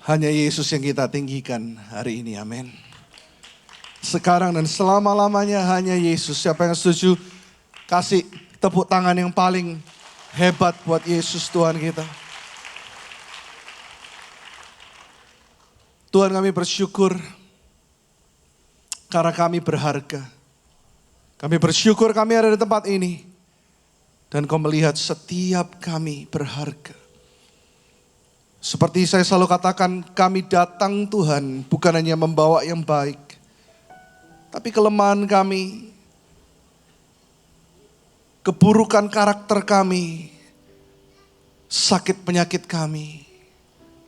Hanya Yesus yang kita tinggikan hari ini, amin. Sekarang dan selama-lamanya hanya Yesus. Siapa yang setuju? Kasih tepuk tangan yang paling hebat buat Yesus Tuhan kita. Tuhan, kami bersyukur karena kami berharga. Kami bersyukur kami ada di tempat ini. Dan Kau melihat setiap kami berharga. Seperti saya selalu katakan, kami datang Tuhan bukan hanya membawa yang baik. Tapi kelemahan kami, keburukan karakter kami, sakit penyakit kami.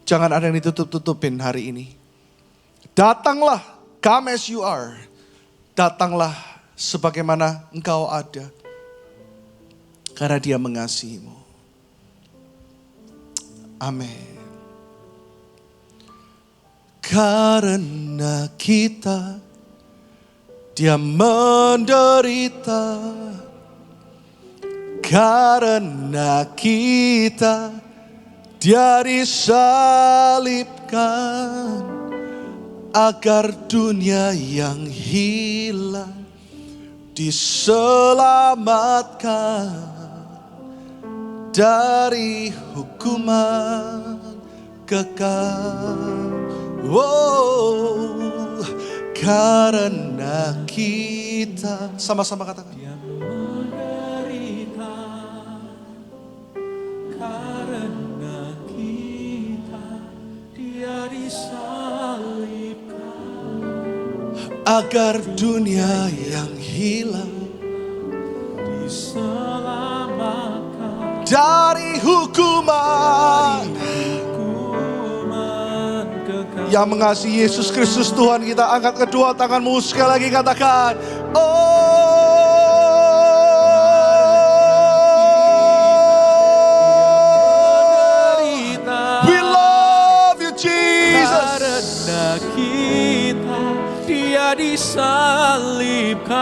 Jangan ada yang ditutup-tutupin hari ini. Datanglah, come as you are. Datanglah sebagaimana engkau ada. Karena Dia mengasihimu. Amin. Karena kita, Dia menderita. Karena kita, Dia disalibkan. Agar dunia yang hilang diselamatkan dari hukuman kekal. Oh, karena kita, sama-sama katakan. Dia menderita, karena kita, Dia disalibkan. Agar dunia yang hilang diselamatkan dari hukuman. Yang mengasihi Yesus Kristus Tuhan kita, angkat kedua tanganmu sekali lagi katakan, we love you Jesus. Karena kita, Dia disalibkan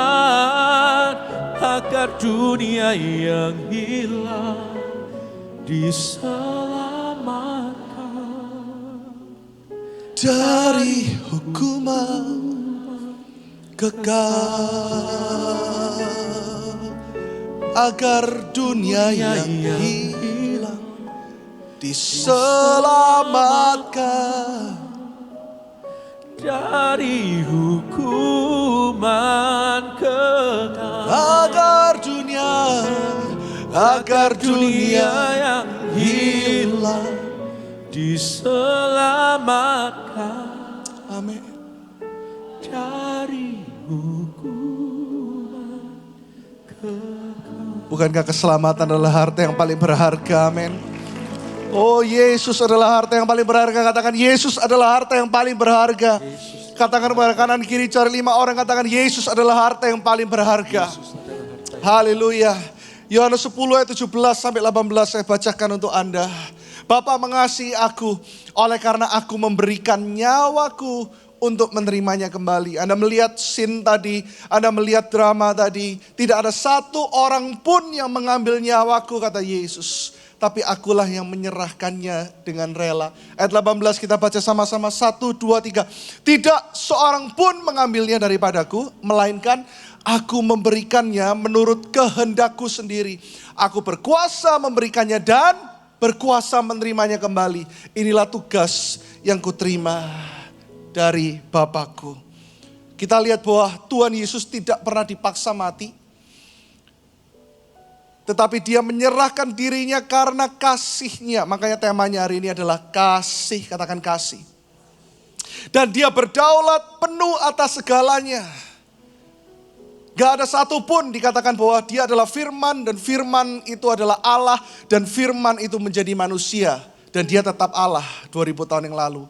agar dunia yang hilang diselamatkan dari hukuman kekal, agar dunia yang hilang diselamatkan dari hukuman kekal, agar dunia yang hilang diselamatkan. Amin. Dari hukuman kekal. Bukankah keselamatan adalah harta yang paling berharga? Amin. Oh, Yesus adalah harta yang paling berharga. Katakan, Yesus adalah harta yang paling berharga. Katakan kepada kanan kiri, cari 5 orang, katakan, Yesus adalah harta yang paling berharga. Haleluya. Yohanes 10 ayat 17 sampai 18 saya bacakan untuk Anda. Bapa mengasihi aku oleh karena aku memberikan nyawaku untuk menerimanya kembali. Anda melihat scene tadi, Anda melihat drama tadi. Tidak ada satu orang pun yang mengambil nyawaku, kata Yesus. Tapi akulah yang menyerahkannya dengan rela. Ayat 18 kita baca sama-sama. 1, 2, 3. Tidak seorang pun mengambilnya daripadaku, melainkan aku memberikannya menurut kehendakku sendiri. Aku berkuasa memberikannya dan berkuasa menerimanya kembali. Inilah tugas yang kuterima dari Bapakku. Kita lihat bahwa Tuhan Yesus tidak pernah dipaksa mati. Tetapi Dia menyerahkan dirinya karena kasihnya. Makanya temanya hari ini adalah kasih. Katakan kasih. Dan Dia berdaulat penuh atas segalanya. Gak ada satupun dikatakan bahwa Dia adalah firman. Dan firman itu adalah Allah. Dan firman itu menjadi manusia. Dan Dia tetap Allah 2000 tahun yang lalu.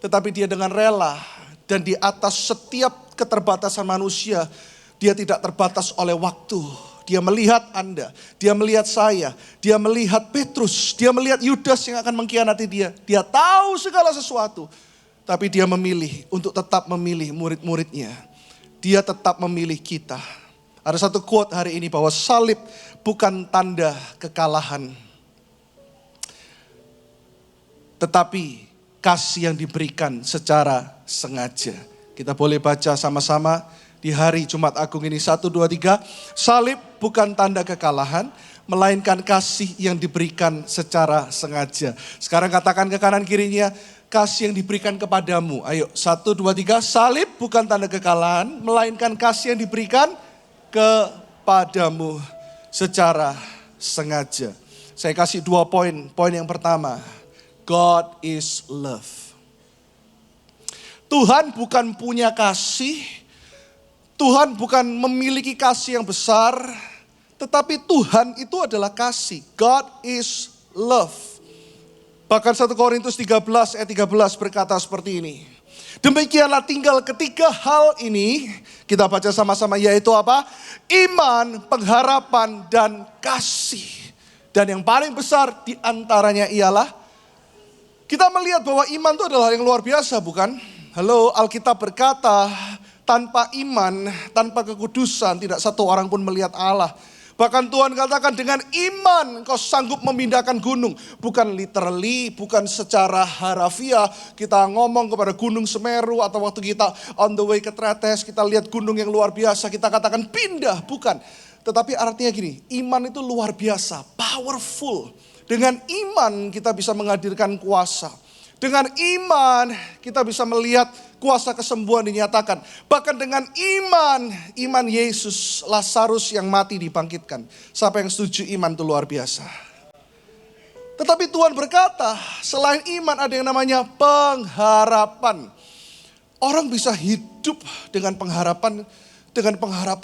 Tetapi Dia dengan rela. Dan di atas setiap keterbatasan manusia. Dia tidak terbatas oleh waktu. Dia melihat Anda, Dia melihat saya, Dia melihat Petrus, Dia melihat Yudas yang akan mengkhianati Dia. Dia tahu segala sesuatu, tapi Dia memilih untuk tetap memilih murid-muridnya. Dia tetap memilih kita. Ada satu quote hari ini bahwa salib bukan tanda kekalahan, tetapi kasih yang diberikan secara sengaja. Kita boleh baca sama-sama di hari Jumat Agung ini. 1, 2, 3. Salib bukan tanda kekalahan, melainkan kasih yang diberikan secara sengaja. Sekarang katakan ke kanan kirinya, kasih yang diberikan kepadamu. Ayo, 1, 2, 3. Salib bukan tanda kekalahan, melainkan kasih yang diberikan kepadamu secara sengaja. Saya kasih 2 poin. Poin yang pertama, God is love. Tuhan bukan punya kasih, Tuhan bukan memiliki kasih yang besar, tetapi Tuhan itu adalah kasih. God is love. Bahkan 1 Korintus 13 ayat 13 berkata seperti ini. Demikianlah tinggal ketiga hal ini, kita baca sama-sama, yaitu apa? Iman, pengharapan, dan kasih. Dan yang paling besar diantaranya ialah, kita melihat bahwa iman itu adalah hal yang luar biasa, bukan? Halo, Alkitab berkata, tanpa iman, tanpa kekudusan, tidak satu orang pun melihat Allah. Bahkan Tuhan katakan dengan iman kau sanggup memindahkan gunung. Bukan literally, bukan secara harafiah. Kita ngomong kepada gunung Semeru atau waktu kita on the way ke Tretes, kita lihat gunung yang luar biasa, kita katakan pindah, bukan. Tetapi artinya gini, iman itu luar biasa, powerful. Dengan iman kita bisa menghadirkan kuasa. Dengan iman kita bisa melihat kuasa kesembuhan dinyatakan. Bahkan dengan iman Yesus, Lazarus yang mati dibangkitkan. Siapa yang setuju iman itu luar biasa. Tetapi Tuhan berkata, selain iman ada yang namanya pengharapan. Orang bisa hidup dengan pengharapan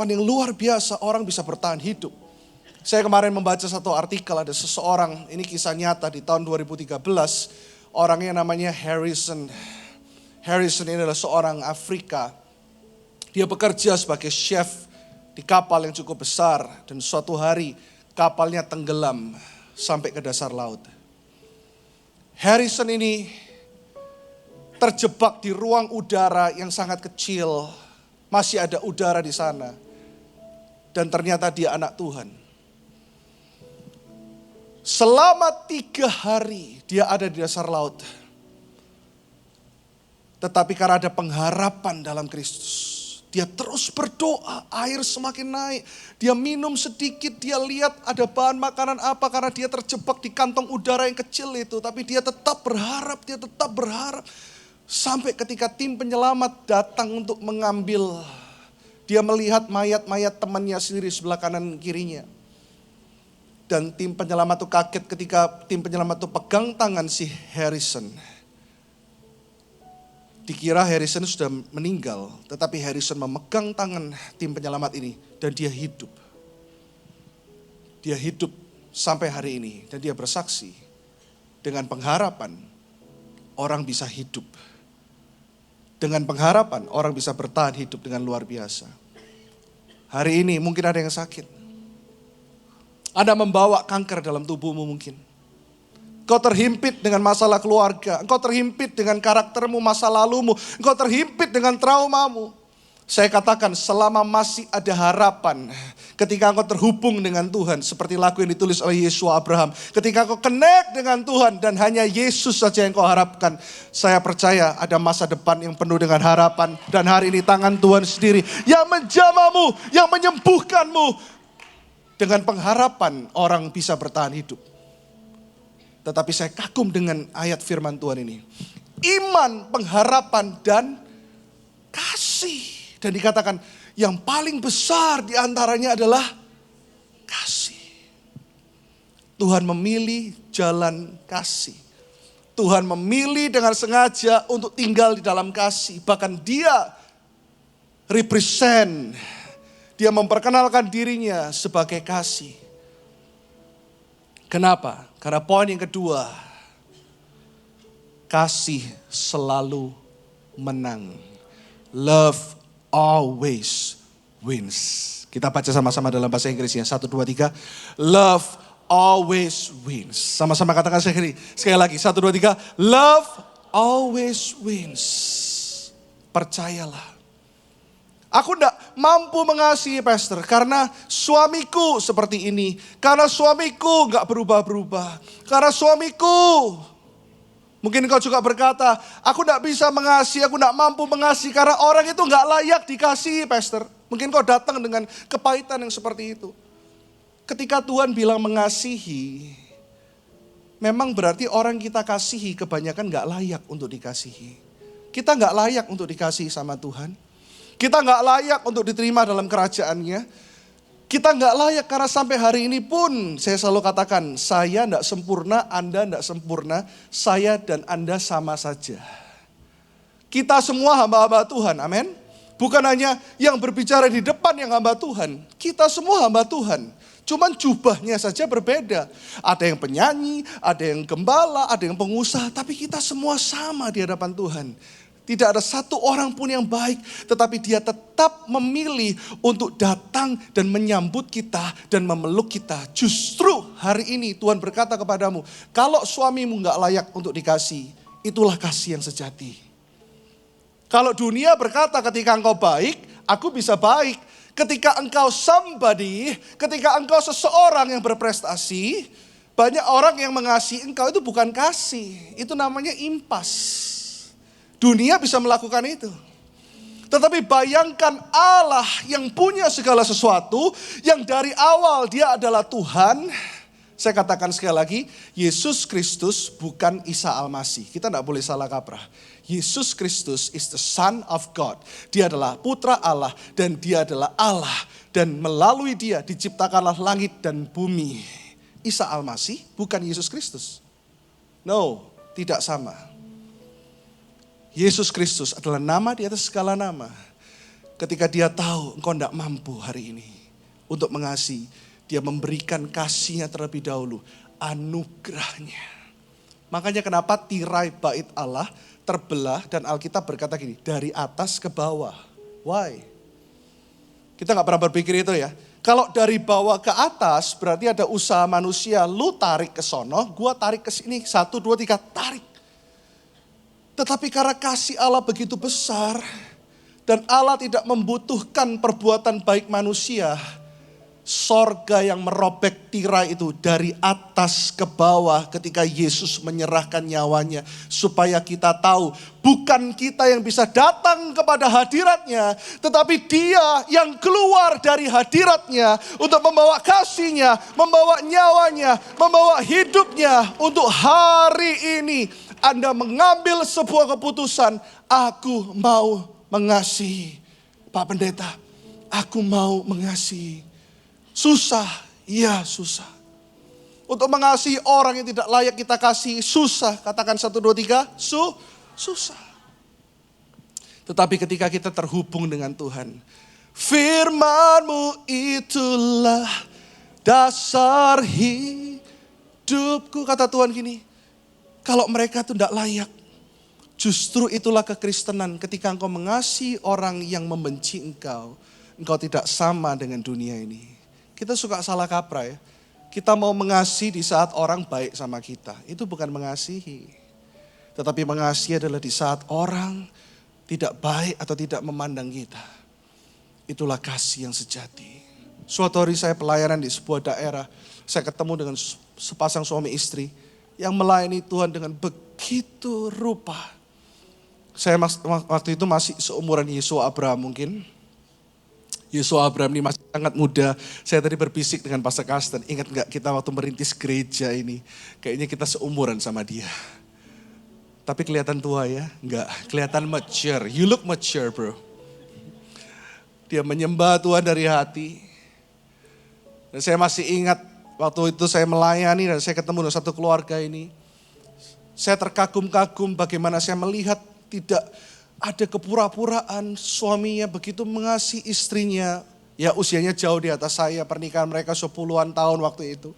yang luar biasa, orang bisa bertahan hidup. Saya kemarin membaca satu artikel, ada seseorang, ini kisah nyata di tahun 2013, orangnya namanya Harrison. Harrison ini adalah seorang Afrika. Dia bekerja sebagai chef di kapal yang cukup besar. Dan suatu hari kapalnya tenggelam sampai ke dasar laut. Harrison ini terjebak di ruang udara yang sangat kecil. Masih ada udara di sana. Dan ternyata dia anak Tuhan. Selama 3 hari dia ada di dasar laut. Tetapi karena ada pengharapan dalam Kristus. Dia terus berdoa, air semakin naik. Dia minum sedikit, dia lihat ada bahan makanan apa. Karena dia terjebak di kantong udara yang kecil itu. Tapi dia tetap berharap. Sampai ketika tim penyelamat datang untuk mengambil. Dia melihat mayat-mayat temannya sendiri sebelah kanan kirinya. Dan tim penyelamat itu kaget ketika tim penyelamat itu pegang tangan si Harrison. Dikira Harrison sudah meninggal, tetapi Harrison memegang tangan tim penyelamat ini dan dia hidup. Dia hidup sampai hari ini dan dia bersaksi dengan pengharapan orang bisa hidup. Dengan pengharapan orang bisa bertahan hidup dengan luar biasa. Hari ini mungkin ada yang sakit. Anda membawa kanker dalam tubuhmu mungkin. Engkau terhimpit dengan masalah keluarga. Engkau terhimpit dengan karaktermu, masa lalumu. Engkau terhimpit dengan traumamu. Saya katakan selama masih ada harapan. Ketika engkau terhubung dengan Tuhan. Seperti lagu yang ditulis oleh Yesua Abraham. Ketika engkau connect dengan Tuhan dan hanya Yesus saja yang kau harapkan. Saya percaya ada masa depan yang penuh dengan harapan. Dan hari ini tangan Tuhan sendiri yang menjamamu, yang menyembuhkanmu. Dengan pengharapan orang bisa bertahan hidup. Tetapi saya kagum dengan ayat firman Tuhan ini. Iman, pengharapan, dan kasih. Dan dikatakan yang paling besar diantaranya adalah kasih. Tuhan memilih jalan kasih. Tuhan memilih dengan sengaja untuk tinggal di dalam kasih. Bahkan dia represent. Dia memperkenalkan dirinya sebagai kasih. Kenapa? Karena poin yang kedua, kasih selalu menang. Love always wins. Kita baca sama-sama dalam bahasa Inggrisnya. 1, 2, 3. Love always wins. Sama-sama katakan sekali lagi. 1, 2, 3. Love always wins. Percayalah. Aku tidak mampu mengasihi pastor karena suamiku seperti ini. Karena suamiku gak berubah-berubah. Karena suamiku Mungkin kau juga berkata, aku tidak bisa mengasihi, aku tidak mampu mengasihi karena orang itu nggak layak dikasihi, Pastor. Mungkin kau datang dengan kepahitan yang seperti itu. Ketika Tuhan bilang mengasihi, memang berarti orang kita kasihi kebanyakan nggak layak untuk dikasihi. Kita nggak layak untuk dikasihi sama Tuhan. Kita nggak layak untuk diterima dalam kerajaannya. Kita nggak layak karena sampai hari ini pun saya selalu katakan, saya nggak sempurna, Anda nggak sempurna, saya dan Anda sama saja. Kita semua hamba-hamba Tuhan, amin. Bukan hanya yang berbicara di depan yang hamba Tuhan, kita semua hamba Tuhan. Cuman jubahnya saja berbeda. Ada yang penyanyi, ada yang gembala, ada yang pengusaha, tapi kita semua sama di hadapan Tuhan. Tidak ada satu orang pun yang baik, tetapi dia tetap memilih untuk datang dan menyambut kita dan memeluk kita. Justru hari ini Tuhan berkata kepadamu, kalau suamimu gak layak untuk dikasih, itulah kasih yang sejati. Kalau dunia berkata ketika engkau baik, aku bisa baik. Ketika engkau somebody, ketika engkau seseorang yang berprestasi, banyak orang yang mengasihi engkau itu bukan kasih, itu namanya impas. Dunia bisa melakukan itu. Tetapi bayangkan Allah yang punya segala sesuatu, yang dari awal dia adalah Tuhan. Saya katakan sekali lagi, Yesus Kristus bukan Isa Al-Masih. Kita tidak boleh salah kaprah. Yesus Kristus is the Son of God. Dia adalah putra Allah dan dia adalah Allah. Dan melalui dia diciptakanlah langit dan bumi. Isa Al-Masih bukan Yesus Kristus. No, tidak sama. Yesus Kristus adalah nama di atas segala nama. Ketika dia tahu engkau tidak mampu hari ini untuk mengasihi, dia memberikan kasihnya terlebih dahulu, anugerahnya. Makanya kenapa tirai bait Allah terbelah dan Alkitab berkata gini, dari atas ke bawah. Why? Kita gak pernah berpikir itu ya. Kalau dari bawah ke atas berarti ada usaha manusia, lu tarik ke sono, gua tarik ke sini, 1, 2, 3, tarik. Tetapi karena kasih Allah begitu besar dan Allah tidak membutuhkan perbuatan baik manusia, sorga yang merobek tirai itu dari atas ke bawah ketika Yesus menyerahkan nyawanya. Supaya kita tahu bukan kita yang bisa datang kepada hadiratnya, tetapi dia yang keluar dari hadiratnya untuk membawa kasihnya, membawa nyawanya, membawa hidupnya untuk hari ini. Anda mengambil sebuah keputusan, aku mau mengasihi. Pak Pendeta, aku mau mengasihi. Susah, iya susah. Untuk mengasihi orang yang tidak layak kita kasih, susah. Katakan 1, 2, 3, susah. Tetapi ketika kita terhubung dengan Tuhan, firman-Mu itulah dasar hidupku. Kata Tuhan gini, kalau mereka itu tidak layak, justru itulah kekristenan. Ketika engkau mengasihi orang yang membenci engkau, engkau tidak sama dengan dunia ini. Kita suka salah kaprah ya. Kita mau mengasihi di saat orang baik sama kita. Itu bukan mengasihi. Tetapi mengasihi adalah di saat orang tidak baik atau tidak memandang kita. Itulah kasih yang sejati. Suatu hari saya pelayanan di sebuah daerah. Saya ketemu dengan sepasang suami istri yang melayani Tuhan dengan begitu rupa. Saya waktu itu masih seumuran Yesua Abraham mungkin. Yesua Abraham ini masih sangat muda. Saya tadi berbisik dengan Pastor Karsten, ingat gak kita waktu merintis gereja ini, kayaknya kita seumuran sama dia. Tapi kelihatan tua ya? Enggak, kelihatan mature. You look mature bro. Dia menyembah Tuhan dari hati. Dan saya masih ingat waktu itu saya melayani dan saya ketemu dengan satu keluarga ini. Saya terkagum-kagum bagaimana saya melihat tidak ada kepura-puraan, suaminya begitu mengasihi istrinya. Ya usianya jauh di atas saya, pernikahan mereka 10-an tahun waktu itu.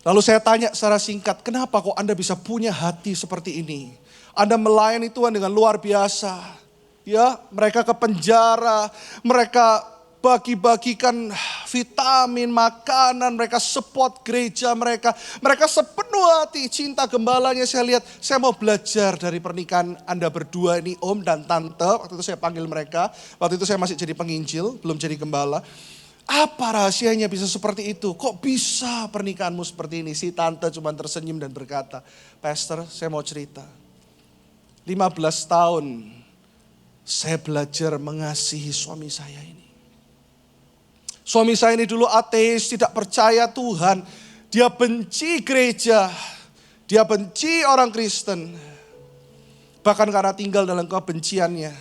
Lalu saya tanya secara singkat, kenapa kok Anda bisa punya hati seperti ini? Anda melayani Tuhan dengan luar biasa. Ya, mereka ke penjara, mereka bagi-bagikan vitamin, makanan, mereka support gereja mereka. Mereka sepenuh hati, cinta gembalanya saya lihat. Saya mau belajar dari pernikahan Anda berdua ini, Om dan Tante. Waktu itu saya panggil mereka, waktu itu saya masih jadi penginjil, belum jadi gembala. Apa rahasianya bisa seperti itu? Kok bisa pernikahanmu seperti ini? Si tante cuma tersenyum dan berkata, Pastor, saya mau cerita. 15 tahun saya belajar mengasihi suami saya ini. Suami saya ini dulu ateis, tidak percaya Tuhan. Dia benci gereja. Dia benci orang Kristen. Bahkan karena tinggal dalam kebenciannya.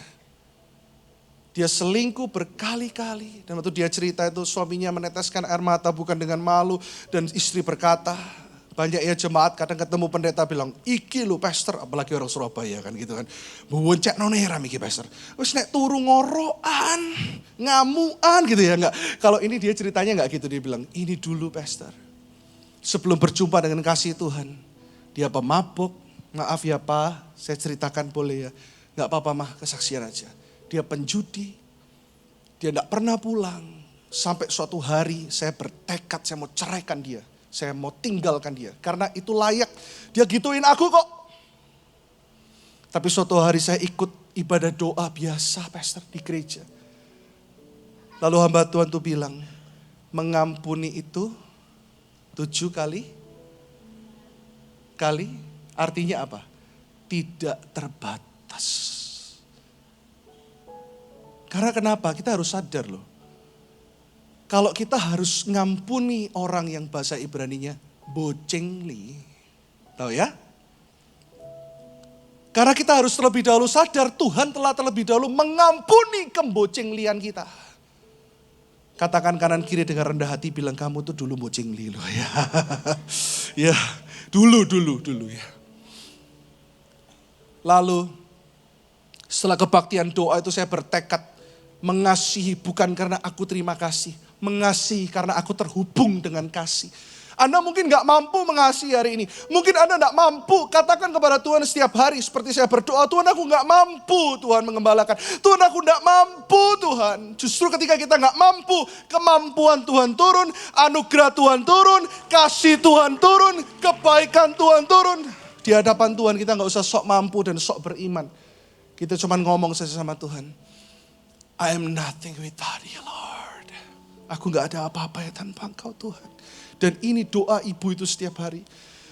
Dia selingkuh berkali-kali. Dan waktu dia cerita itu suaminya meneteskan air mata bukan dengan malu. Dan istri berkata, banyak ya jemaat kadang ketemu pendeta bilang, iki lu pastor, apalagi orang Surabaya kan gitu kan. Boncek noneram iki pastor. Wes nek turu ngorokan, ngamuan gitu ya enggak. Kalau ini dia ceritanya enggak gitu, dia bilang, ini dulu pastor. Sebelum berjumpa dengan kasih Tuhan, dia pemabuk, maaf ya Pak, saya ceritakan boleh ya. Enggak apa-apa mah, kesaksian aja. Dia penjudi, dia enggak pernah pulang. Sampai suatu hari saya bertekad saya mau ceraikan dia. Saya mau tinggalkan dia. Karena itu layak. Dia gituin aku kok. Tapi suatu hari saya ikut ibadah doa biasa pastor di gereja. Lalu hamba Tuhan tuh bilang, mengampuni itu 7 kali. Artinya apa? Tidak terbatas. Karena kenapa? Kita harus sadar loh. Kalau kita harus ngampuni orang yang bahasa Ibraninya bocengli. Tahu ya? Karena kita harus terlebih dahulu sadar Tuhan telah terlebih dahulu mengampuni kembocenglian kita. Katakan kanan kiri dengan rendah hati bilang kamu tuh dulu bocengli loh ya. Ya, dulu ya. Lalu setelah kebaktian doa itu saya bertekad mengasihi bukan karena aku terima kasih. Mengasihi karena aku terhubung dengan kasih. Anda mungkin gak mampu mengasihi hari ini. Mungkin Anda gak mampu. Katakan kepada Tuhan setiap hari seperti saya berdoa. Tuhan aku gak mampu Tuhan mengembalakan. Tuhan aku gak mampu Tuhan. Justru ketika kita gak mampu. Kemampuan Tuhan turun. Anugerah Tuhan turun. Kasih Tuhan turun. Kebaikan Tuhan turun. Di hadapan Tuhan kita gak usah sok mampu dan sok beriman. Kita cuma ngomong saja sama Tuhan. I am nothing without you Lord. Aku gak ada apa-apa ya tanpa Engkau Tuhan. Dan ini doa ibu itu setiap hari.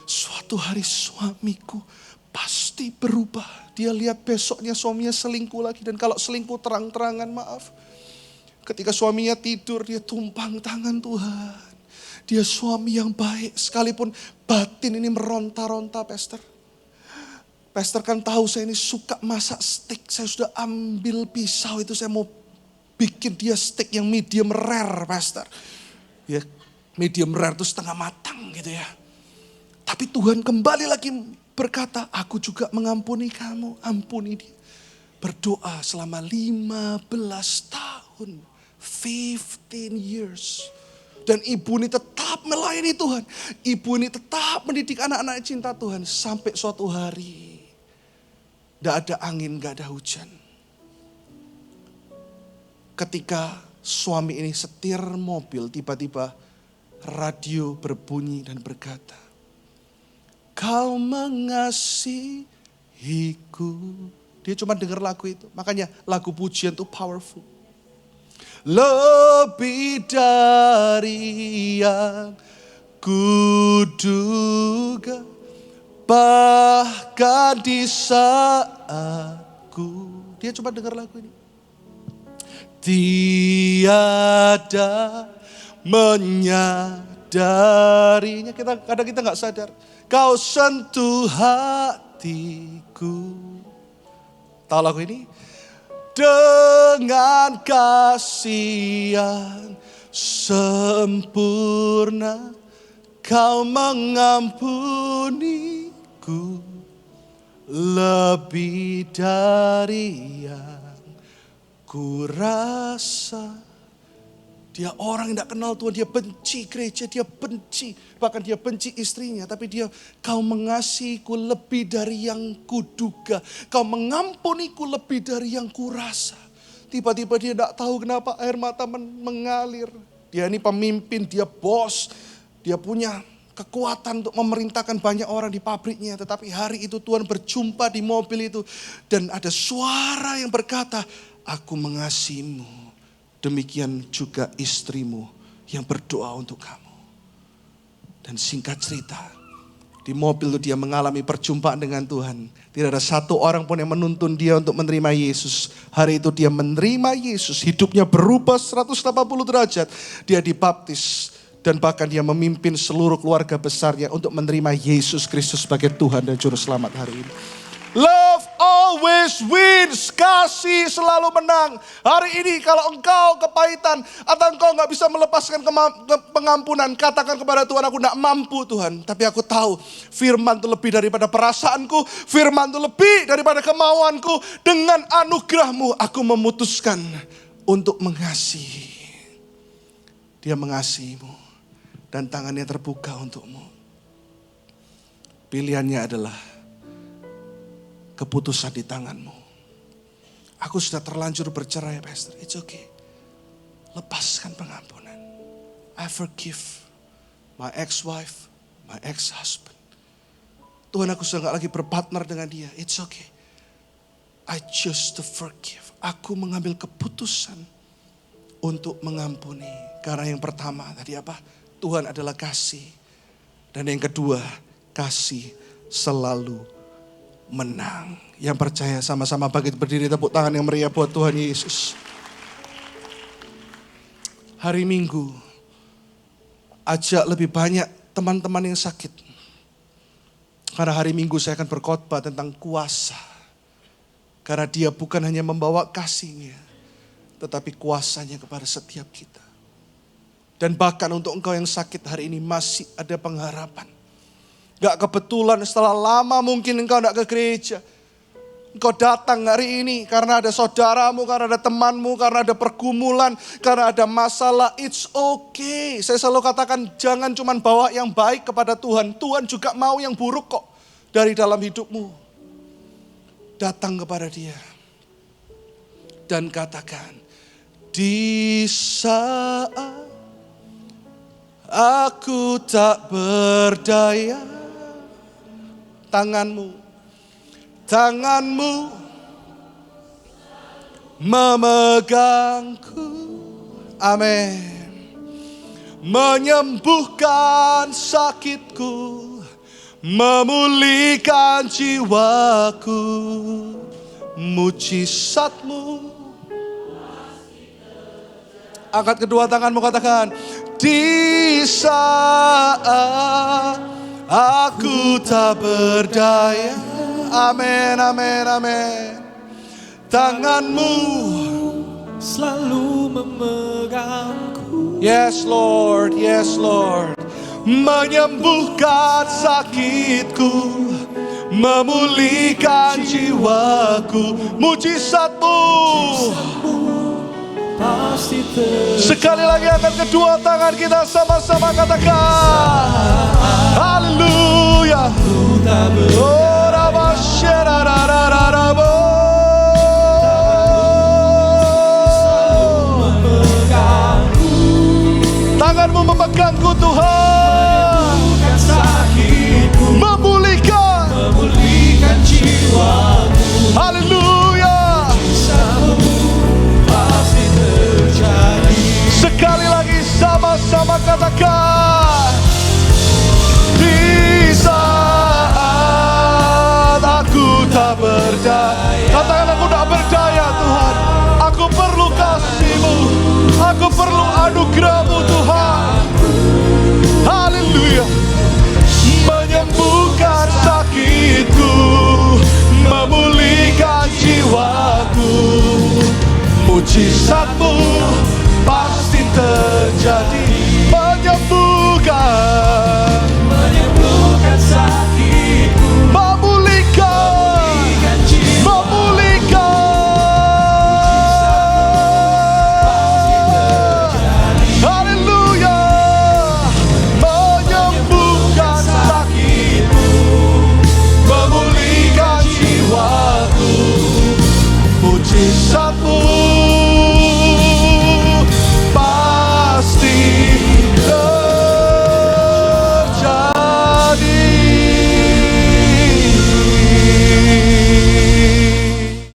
Suatu hari suamiku pasti berubah. Dia lihat besoknya suaminya selingkuh lagi. Dan kalau selingkuh terang-terangan maaf. Ketika suaminya tidur dia tumpang tangan Tuhan. Dia suami yang baik. Sekalipun batin ini meronta-ronta pastor. Pastor kan tahu saya ini suka masak steak. Saya sudah ambil pisau itu saya mau bikin dia steak yang medium rare pastor. Ya, medium rare itu setengah matang gitu ya. Tapi Tuhan kembali lagi berkata, aku juga mengampuni kamu, ampuni dia. Berdoa selama 15 tahun, 15 years. Dan ibu ini tetap melayani Tuhan. Ibu ini tetap mendidik anak-anak cinta Tuhan. Sampai suatu hari, gak ada angin, gak ada hujan. Ketika suami ini setir mobil, tiba-tiba radio berbunyi dan berkata, kau mengasihiku. Dia cuma dengar lagu itu. Makanya lagu pujian itu powerful. Lebih dari yang kuduga, bahkan di saatku. Dia cuma dengar lagu ini. Tiada menyadarinya. Kadang kita gak sadar. Kau sentuh hatiku. Tahu lagu ini? Dengan kasih yang sempurna. Kau mengampuniku. Lebih dari yang ku rasa. Dia orang yang tidak kenal Tuhan, dia benci gereja, dia benci. Bahkan dia benci istrinya, tapi dia, kau mengasihiku lebih dari yang kuduga. Kau mengampuniku lebih dari yang ku rasa. Tiba-tiba dia tidak tahu kenapa air mata mengalir. Dia ini pemimpin, dia bos. Dia punya kekuatan untuk memerintahkan banyak orang di pabriknya. Tetapi hari itu Tuhan berjumpa di mobil itu. Dan ada suara yang berkata, aku mengasihimu Demikian juga istrimu yang berdoa untuk kamu. Dan singkat cerita, di mobil itu dia mengalami perjumpaan dengan Tuhan. Tidak ada satu orang pun yang menuntun dia untuk menerima Yesus. Hari itu dia menerima Yesus. Hidupnya berubah 180 derajat. Dia dibaptis. Dan bahkan dia memimpin seluruh keluarga besarnya untuk menerima Yesus Kristus sebagai Tuhan dan Juru Selamat hari ini. Love always wins. Kasih selalu menang. Hari ini kalau engkau kepahitan atau engkau gak bisa melepaskan pengampunan, katakan kepada Tuhan, aku gak mampu Tuhan. Tapi aku tahu firman itu lebih daripada perasaanku. Firman itu lebih daripada kemauanku. Dengan anugerahmu aku memutuskan untuk mengasihi. Dia mengasihimu dan tangannya terbuka untukmu. Pilihannya adalah keputusan di tanganmu. Aku sudah terlanjur bercerai, Pastor. It's okay. Lepaskan pengampunan. I forgive my ex-wife, my ex-husband. Tuhan, aku sudah gak lagi berpartner dengan dia. It's okay. I choose to forgive. Aku mengambil keputusan untuk mengampuni. Karena yang pertama tadi apa? Tuhan adalah kasih. Dan yang kedua, kasih selalu menang. Yang percaya sama-sama bangkit berdiri, tepuk tangan yang meriah buat Tuhan Yesus. Hari Minggu, ajak lebih banyak teman-teman yang sakit. Karena hari Minggu saya akan berkhotbah tentang kuasa. Karena dia bukan hanya membawa kasihnya, tetapi kuasanya kepada setiap kita. Dan bahkan untuk engkau yang sakit hari ini masih ada pengharapan. Gak kebetulan setelah lama mungkin engkau gak ke gereja. Engkau datang hari ini karena ada saudaramu, karena ada temanmu, karena ada pergumulan, karena ada masalah. It's okay. Saya selalu katakan jangan cuma bawa yang baik kepada Tuhan. Tuhan juga mau yang buruk kok dari dalam hidupmu. Datang kepada Dia. Dan katakan, di saat aku tak berdaya, tanganmu memegangku, amin, menyembuhkan sakitku, memulihkan jiwaku, mujizatmu. Angkat kedua tanganmu, katakan, di saat aku tak berdaya. Amin, amin, amin. Tanganmu selalu memegangku. Yes Lord, yes Lord. Menyembuhkan sakitku, memulihkan jiwaku, mujizatmu Pasti terjadi. sekali lagi angkat kedua tangan kita sama-sama katakan, haleluya. Oh, rabasyararararabo. Tanganmu memegangku Tuhan, memulihkan jiwaku. Haleluya. Sekali lagi sama-sama katakan, di saat aku tak berdaya. Katakan, aku tak berdaya Tuhan. Aku perlu kasih-Mu. Aku perlu anugerah-Mu Tuhan. Haleluya. Menyembuhkan sakitku, memulihkan jiwaku, mujizat-Mu